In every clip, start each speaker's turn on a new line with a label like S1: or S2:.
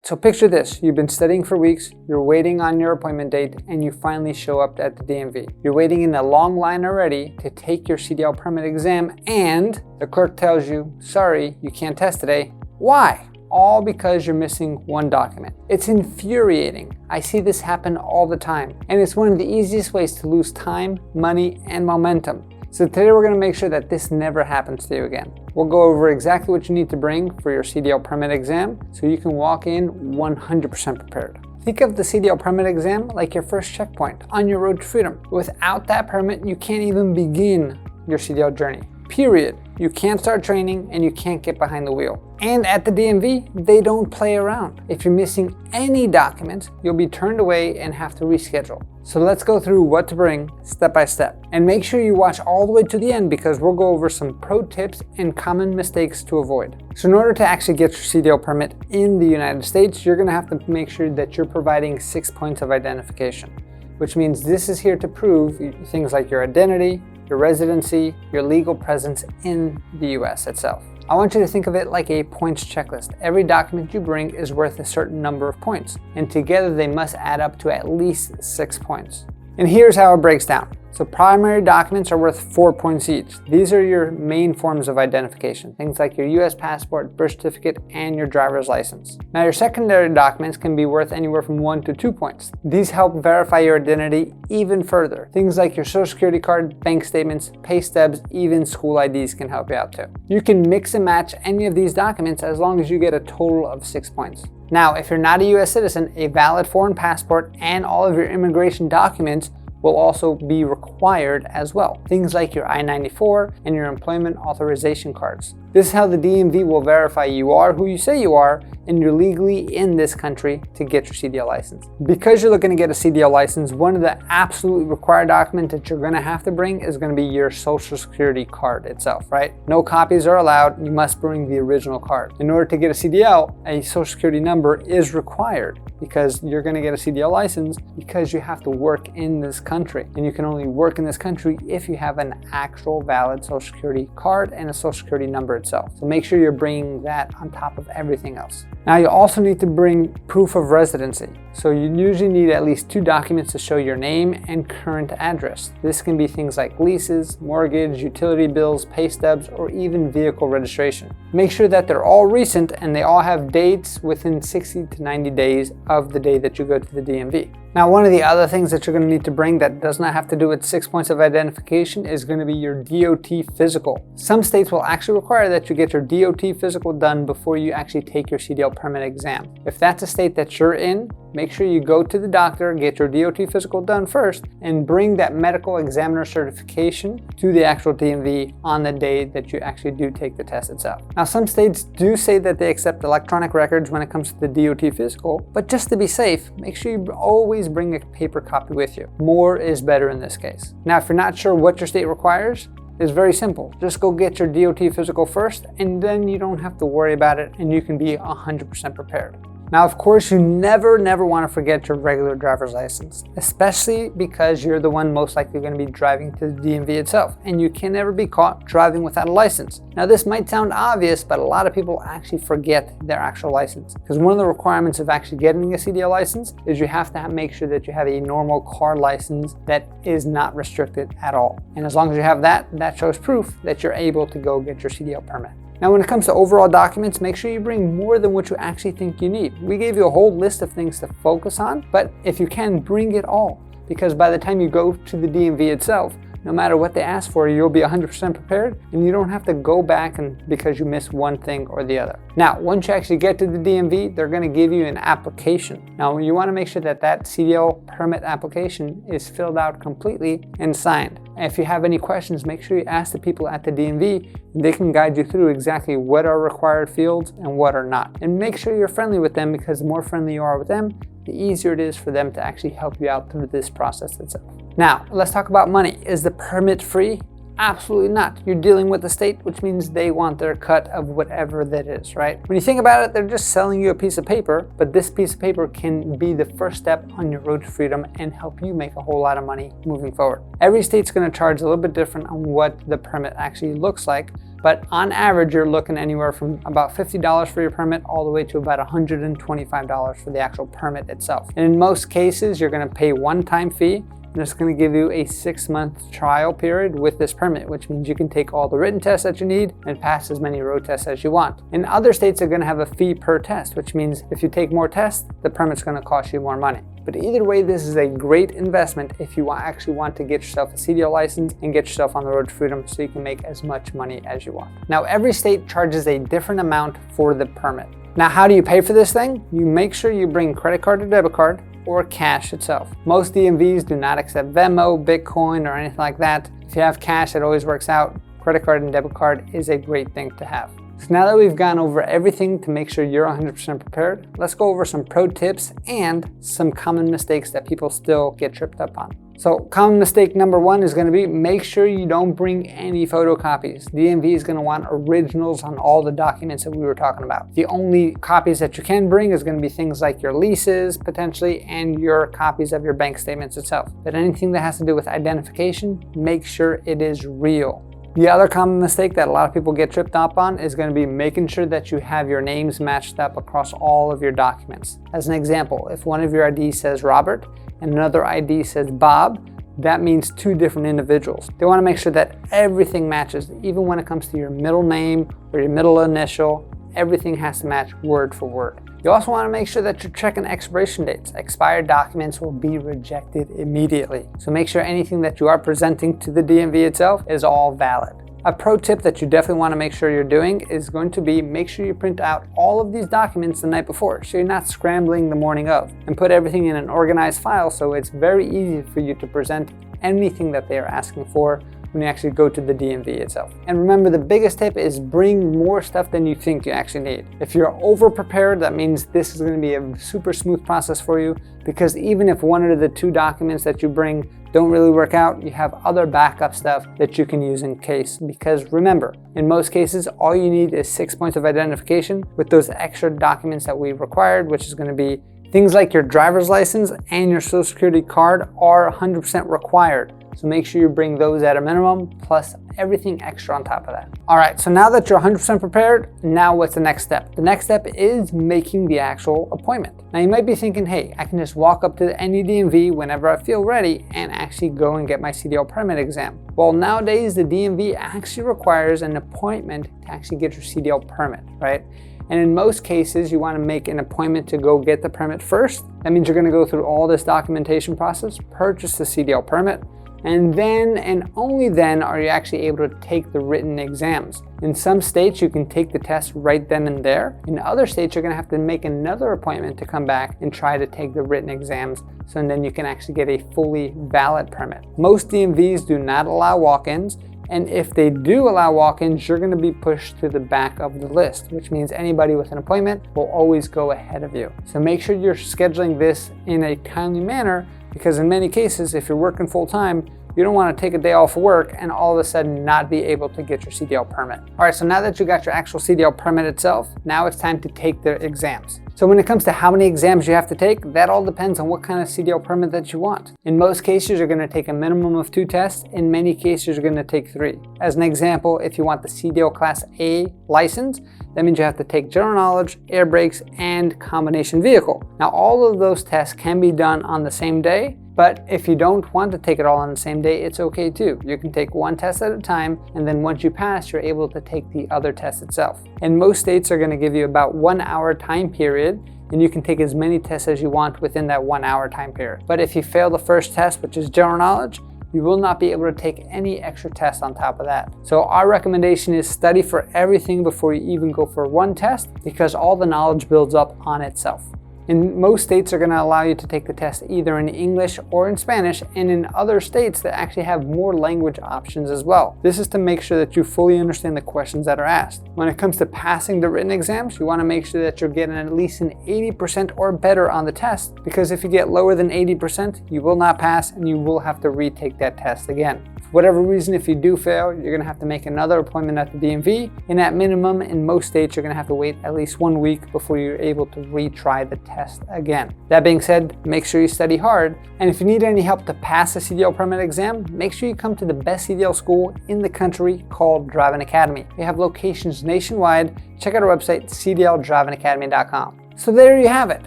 S1: So picture this, you've been studying for weeks, you're waiting on your appointment date, and you finally show up at the DMV. You're waiting in a long line already to take your CDL permit exam, and the clerk tells you, sorry, you can't test today. Why? All because you're missing one document. It's infuriating. I see this happen all the time, and it's one of the easiest ways to lose time, money, and momentum. So today we're going to make sure that this never happens to you again. We'll go over exactly what you need to bring for your CDL permit exam so you can walk in 100% prepared. Think of the CDL permit exam like your first checkpoint on your road to freedom. Without that permit, you can't even begin your CDL journey. Period. You can't start training and you can't get behind the wheel. And at the DMV, they don't play around. If you're missing any documents, you'll be turned away and have to reschedule. So let's go through what to bring step by step. And make sure you watch all the way to the end because we'll go over some pro tips and common mistakes to avoid. So in order to actually get your CDL permit in the United States, you're gonna have to make sure that you're providing 6 points of identification, which means this is here to prove things like your identity, your residency, your legal presence in the US itself. I want you to think of it like a points checklist. Every document you bring is worth a certain number of points, and together they must add up to at least 6 points. And here's how it breaks down. So primary documents are worth 4 points each. These are your main forms of identification, things like your US passport, birth certificate, and your driver's license. Now your secondary documents can be worth anywhere from 1 to 2 points. These help verify your identity even further. Things like your social security card, bank statements, pay stubs, even school IDs can help you out too. You can mix and match any of these documents as long as you get a total of 6 points. Now, if you're not a US citizen, a valid foreign passport and all of your immigration documents will also be required as well. Things like your I-94 and your employment authorization cards. This is how the DMV will verify you are who you say you are and you're legally in this country to get your CDL license. Because you're looking to get a CDL license, one of the absolutely required documents that you're gonna have to bring is gonna be your social security card itself, right? No copies are allowed, you must bring the original card. In order to get a CDL, a social security number is required because you're gonna get a CDL license because you have to work in this country. And you can only work in this country if you have an actual valid social security card and a social security number itself. So make sure you're bringing that on top of everything else. Now you also need to bring proof of residency. So you usually need at least 2 documents to show your name and current address. This can be things like leases, mortgage, utility bills, pay stubs, or even vehicle registration. Make sure that they're all recent and they all have dates within 60 to 90 days of the day that you go to the DMV. Now, one of the other things that you're going to need to bring that does not have to do with 6 points of identification is going to be your DOT physical. Some states will actually require that you get your DOT physical done before you actually take your CDL permit exam. If that's a state that you're in, make sure you go to the doctor, get your DOT physical done first, and bring that medical examiner certification to the actual DMV on the day that you actually do take the test itself. Now, some states do say that they accept electronic records when it comes to the DOT physical, but just to be safe, make sure you always bring a paper copy with you. More is better in this case. Now, if you're not sure what your state requires, it's very simple. Just go get your DOT physical first, and then you don't have to worry about it, and you can be 100% prepared. Now, of course, you never want to forget your regular driver's license, especially because you're the one most likely going to be driving to the DMV itself, and you can never be caught driving without a license. Now, this might sound obvious, but a lot of people actually forget their actual license, because one of the requirements of actually getting a CDL license is you have to make sure that you have a normal car license that is not restricted at all. And as long as you have that, that shows proof that you're able to go get your CDL permit. Now, when it comes to overall documents, make sure you bring more than what you actually think you need. We gave you a whole list of things to focus on, but if you can, bring it all. Because by the time you go to the DMV itself, no matter what they ask for, you'll be 100% prepared and you don't have to go back because you missed one thing or the other. Now, once you actually get to the DMV, they're going to give you an application. Now, you want to make sure that that CDL permit application is filled out completely and signed. If you have any questions, make sure you ask the people at the DMV. They can guide you through exactly what are required fields and what are not. And make sure you're friendly with them, because the more friendly you are with them, the easier it is for them to actually help you out through this process itself. Now, let's talk about money. Is the permit free? Absolutely not. You're dealing with the state, which means they want their cut of whatever that is, right? When you think about it, they're just selling you a piece of paper, but this piece of paper can be the first step on your road to freedom and help you make a whole lot of money moving forward. Every state's going to charge a little bit different on what the permit actually looks like, but on average, you're looking anywhere from about $50 for your permit all the way to about $125 for the actual permit itself. And in most cases, you're going to pay one-time fee, and it's going to give you a 6-month trial period with this permit, which means you can take all the written tests that you need and pass as many road tests as you want. In other states, are going to have a fee per test, which means if you take more tests, the permit's going to cost you more money. But either way, this is a great investment if you actually want to get yourself a CDL license and get yourself on the road to freedom so you can make as much money as you want. Now, every state charges a different amount for the permit. Now, how do you pay for this thing? You make sure you bring credit card or debit card, or cash itself. Most DMVs do not accept Venmo, Bitcoin, or anything like that. If you have cash, it always works out. Credit card and debit card is a great thing to have. So now that we've gone over everything to make sure you're 100% prepared, let's go over some pro tips and some common mistakes that people still get tripped up on. So common mistake number 1 is going to be make sure you don't bring any photocopies. DMV is going to want originals on all the documents that we were talking about. The only copies that you can bring is going to be things like your leases potentially and your copies of your bank statements itself. But anything that has to do with identification, make sure it is real. The other common mistake that a lot of people get tripped up on is going to be making sure that you have your names matched up across all of your documents. As an example, if one of your IDs says Robert and another ID says Bob, that means 2 different individuals. They want to make sure that everything matches, even when it comes to your middle name or your middle initial, everything has to match word for word. You also want to make sure that you're checking expiration dates. Expired documents will be rejected immediately. So make sure anything that you are presenting to the DMV itself is all valid. A pro tip that you definitely want to make sure you're doing is going to be make sure you print out all of these documents the night before so you're not scrambling the morning of, and put everything in an organized file so it's very easy for you to present anything that they are asking for when you actually go to the DMV itself. And remember, the biggest tip is bring more stuff than you think you actually need. If you're over prepared, that means this is going to be a super smooth process for you, because even if one of the 2 documents that you bring don't really work out, you have other backup stuff that you can use in case. Because remember, in most cases, all you need is 6 points of identification with those extra documents that we required, which is going to be things like your driver's license and your social security card are 100% required. So make sure you bring those at a minimum, plus everything extra on top of that. All right, so now that you're 100% prepared, now what's the next step? The next step is making the actual appointment. Now you might be thinking, hey, I can just walk up to any DMV whenever I feel ready and actually go and get my CDL permit exam. Well, nowadays the DMV actually requires an appointment to actually get your CDL permit, right? And in most cases, you want to make an appointment to go get the permit first. That means you're going to go through all this documentation process, purchase the CDL permit, and then and only then are you actually able to take the written exams. In some states, you can take the test right then and there. In other states, you're going to have to make another appointment to come back and try to take the written exams, so then you can actually get a fully valid permit. Most DMVs do not allow walk-ins, and if they do allow walk-ins, you're going to be pushed to the back of the list, which means anybody with an appointment will always go ahead of you. So make sure you're scheduling this in a timely manner, because in many cases, if you're working full-time, you don't want to take a day off of work and all of a sudden not be able to get your CDL permit. All right, so now that you got your actual CDL permit itself, now it's time to take the exams. So when it comes to how many exams you have to take, that all depends on what kind of CDL permit that you want. In most cases, you're going to take a minimum of 2 tests. In many cases, you're going to take 3. As an example, if you want the CDL Class A license, that means you have to take general knowledge, air brakes, and combination vehicle. Now, all of those tests can be done on the same day, but if you don't want to take it all on the same day, it's okay too. You can take 1 test at a time, and then once you pass, you're able to take the other test itself. And most states are going to give you about 1 hour time period, and you can take as many tests as you want within that 1 hour time period. But if you fail the first test, which is general knowledge, you will not be able to take any extra tests on top of that. So our recommendation is study for everything before you even go for 1 test, because all the knowledge builds up on itself. And most states are going to allow you to take the test either in English or in Spanish, and in other states that actually have more language options as well. This is to make sure that you fully understand the questions that are asked. When it comes to passing the written exams, you want to make sure that you're getting at least an 80% or better on the test, because if you get lower than 80%, you will not pass and you will have to retake that test again. For whatever reason, if you do fail, you're going to have to make another appointment at the DMV, and at minimum, in most states, you're going to have to wait at least 1 week before you're able to retry the test test again. That being said, make sure you study hard, and if you need any help to pass the CDL permit exam, make sure you come to the best CDL school in the country called Driving Academy. We have locations nationwide. Check out our website, cdldrivingacademy.com. So there you have it,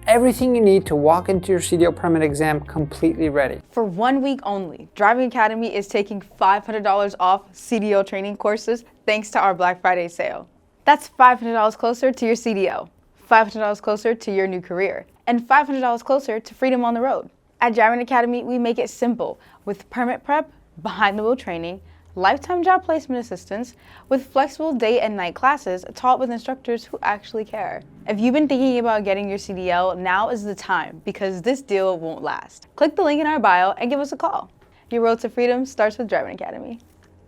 S1: everything you need to walk into your CDL permit exam completely ready.
S2: For 1 week only, Driving Academy is taking $500 off CDL training courses thanks to our Black Friday sale. That's $500 closer to your CDL, $500 closer to your new career, and $500 closer to freedom on the road. At Driving Academy, we make it simple with permit prep, behind-the-wheel training, lifetime job placement assistance, with flexible day and night classes taught with instructors who actually care. If you've been thinking about getting your CDL, now is the time because this deal won't last. Click the link in our bio and give us a call. Your road to freedom starts with Driving Academy.